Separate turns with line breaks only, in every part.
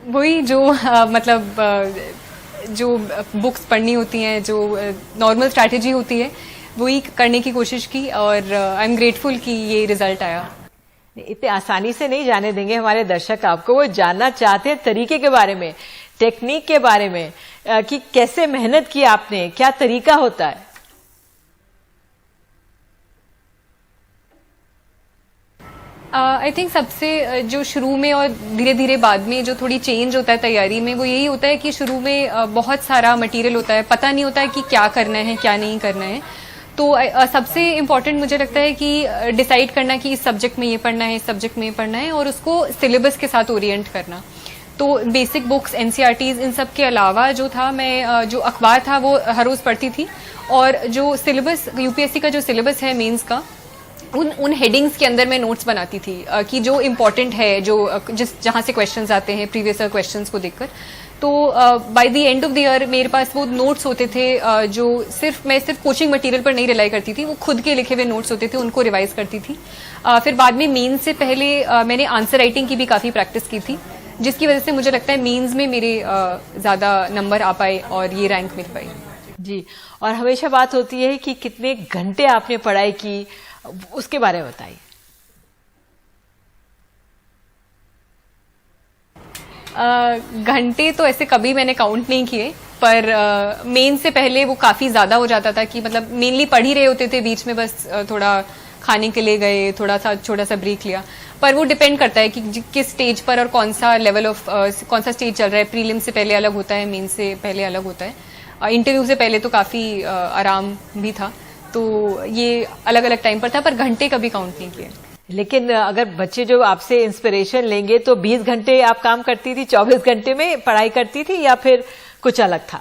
वही जो मतलब जो बुक्स पढ़नी होती हैं, जो नॉर्मल स्ट्रैटेजी होती है, वही करने की कोशिश की और आई एम ग्रेटफुल कि ये रिजल्ट आया।
इतने आसानी से नहीं जाने देंगे हमारे दर्शक आपको, वो जानना चाहते हैं तरीके के बारे में, टेक्निक के बारे में, कि कैसे मेहनत की आपने, क्या तरीका होता है।
आई थिंक सबसे जो शुरू में और धीरे धीरे बाद में जो थोड़ी चेंज होता है तैयारी में, वो यही होता है कि शुरू में बहुत सारा मटेरियल होता है, पता नहीं होता है कि क्या करना है क्या नहीं करना है। तो सबसे इम्पॉर्टेंट मुझे लगता है कि डिसाइड करना कि इस सब्जेक्ट में ये पढ़ना है, इस सब्जेक्ट में ये पढ़ना है, और उसको सिलेबस के साथ ओरिएंट करना। तो बेसिक बुक्स, एनसीईआरटीज, इन सब के अलावा जो था, मैं जो अखबार था वो हर रोज पढ़ती थी, और जो सिलेबस यूपीएससी का जो सिलेबस है मेंस का, उन हेडिंग्स के अंदर मैं नोट्स बनाती थी कि जो इम्पोर्टेंट है, जो जहाँ से क्वेश्चंस आते हैं प्रीवियस ईयर क्वेश्चंस को देखकर। तो by the end of the year मेरे पास वो नोट्स होते थे, जो मैं सिर्फ कोचिंग मटेरियल पर नहीं रिलाई करती थी, वो खुद के लिखे हुए नोट्स होते थे, उनको रिवाइज करती थी। फिर बाद में मेंस से पहले मैंने आंसर राइटिंग की भी काफ़ी प्रैक्टिस की थी, जिसकी वजह से मुझे लगता है मेंस में मेरे ज़्यादा नंबर आ पाए और ये रैंक मिल पाई।
जी, और हमेशा बात होती है कि कितने घंटे आपने पढ़ाई की, उसके बारे में बताइए।
घंटे तो ऐसे कभी मैंने काउंट नहीं किए, पर मेन से पहले वो काफ़ी ज़्यादा हो जाता था कि मतलब मेनली पढ़ ही रहे होते थे, बीच में बस थोड़ा खाने के लिए गए, थोड़ा सा छोटा सा ब्रेक लिया। पर वो डिपेंड करता है कि किस स्टेज पर और कौन सा लेवल ऑफ कौन सा स्टेज चल रहा है। प्रीलिम से पहले अलग होता है, मेन से पहले अलग होता है, इंटरव्यू से पहले तो काफ़ी आराम भी था। तो ये अलग अलग टाइम पर था, पर घंटे कभी काउंट नहीं किए।
लेकिन अगर बच्चे जो आपसे इंस्पिरेशन लेंगे तो 20 घंटे आप काम करती थी, 24 घंटे में पढ़ाई करती थी, या फिर कुछ अलग था?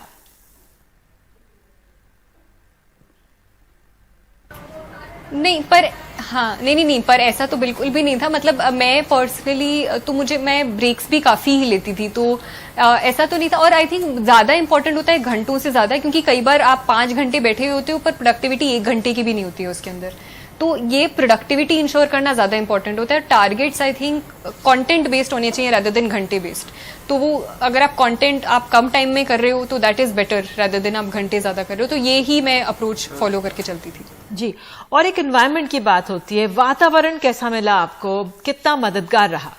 नहीं, पर हाँ, नहीं, पर ऐसा तो बिल्कुल भी नहीं था। मतलब मैं पर्सनली तो मैं ब्रेक्स भी काफ़ी ही लेती थी, तो ऐसा तो नहीं था। और आई थिंक ज़्यादा इंपॉर्टेंट होता है घंटों से ज़्यादा, क्योंकि कई बार आप 5 घंटे बैठे हुए होते हो, पर प्रोडक्टिविटी 1 घंटे की भी नहीं होती है उसके अंदर। तो ये प्रोडक्टिविटी इंश्योर करना ज़्यादा इंपॉर्टेंट होता है। Targets I think content based होने चाहिए रादर देन घंटे बेस्ड। तो वो अगर आप कंटेंट आप कम टाइम में कर रहे हो तो that is better rather than आप घंटे ज़्यादा कर रहे हो। तो ये ही मैं अप्रोच फॉलो करके चलती थी।
जी, और एक एनवायरनमेंट की बात होती है, वातावरण कैसा मिला आपको, कितना मददगार रहा?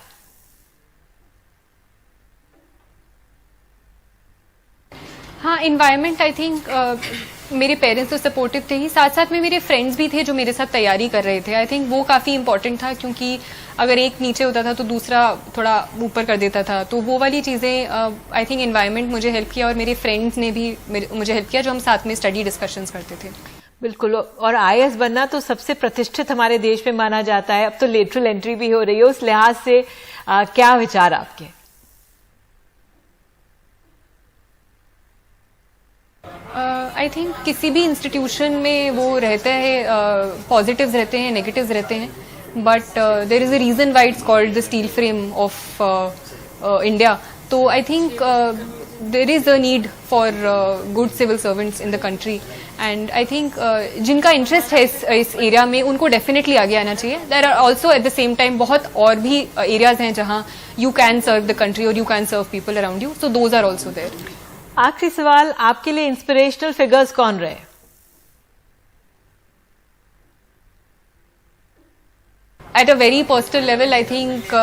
हाँ, इन्वायरमेंट आई थिंक मेरे पेरेंट्स तो सपोर्टिव थे ही, साथ साथ में मेरे फ्रेंड्स भी थे जो मेरे साथ तैयारी कर रहे थे। आई थिंक वो काफ़ी इंपॉर्टेंट था, क्योंकि अगर एक नीचे होता था तो दूसरा थोड़ा ऊपर कर देता था। तो वो वाली चीज़ें आई थिंक इन्वायरमेंट मुझे हेल्प किया, और मेरे फ्रेंड्स ने भी मुझे हेल्प किया, जो हम साथ में स्टडी डिस्कशंस करते थे।
बिल्कुल, और आईएएस बनना तो सबसे प्रतिष्ठित हमारे देश में माना जाता है। अब तो लेटरल एंट्री भी हो रही है, उस लिहाज से क्या विचार आपके?
आई थिंक किसी भी इंस्टीट्यूशन में वो रहता है, पॉजिटिव्स रहते हैं, नेगेटिव्स रहते हैं, but there is a reason why it's called the steel frame of India. तो I think there is a need for good civil servants in the country, and I think जिनका interest है इस area में, उनको definitely आगे आना चाहिए। There are also at the same time बहुत और भी एरियाज हैं जहाँ you can serve the country और you can serve people around you, so those are also there.
आखिरी सवाल, आपके लिए इंस्पिरेशनल फिगर्स कौन रहे?
At a very personal level, I think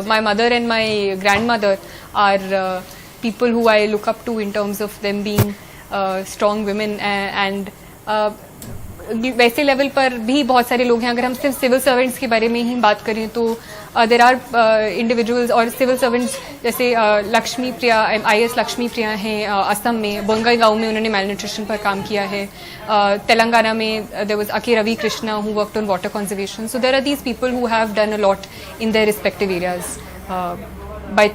my mother and my grandmother are people who I look up to in terms of them being strong women, and वैसे level पर भी बहुत सारे लोग हैं। अगर हम सिर्फ सिविल सर्वेंट्स के बारे में ही बात करें तो देर आर इंडिविजुअल्स और सिविल सर्वेंट्स, जैसे लक्ष्मी प्रिया, IAS लक्ष्मी प्रिया हैं असम में, बंगाईगांव में उन्होंने मेल न्यूट्रिशन पर काम किया है। तेलंगाना में there was a Ravi Krishna who worked on water conservation. So there are these people who have done a lot in their respective areas bye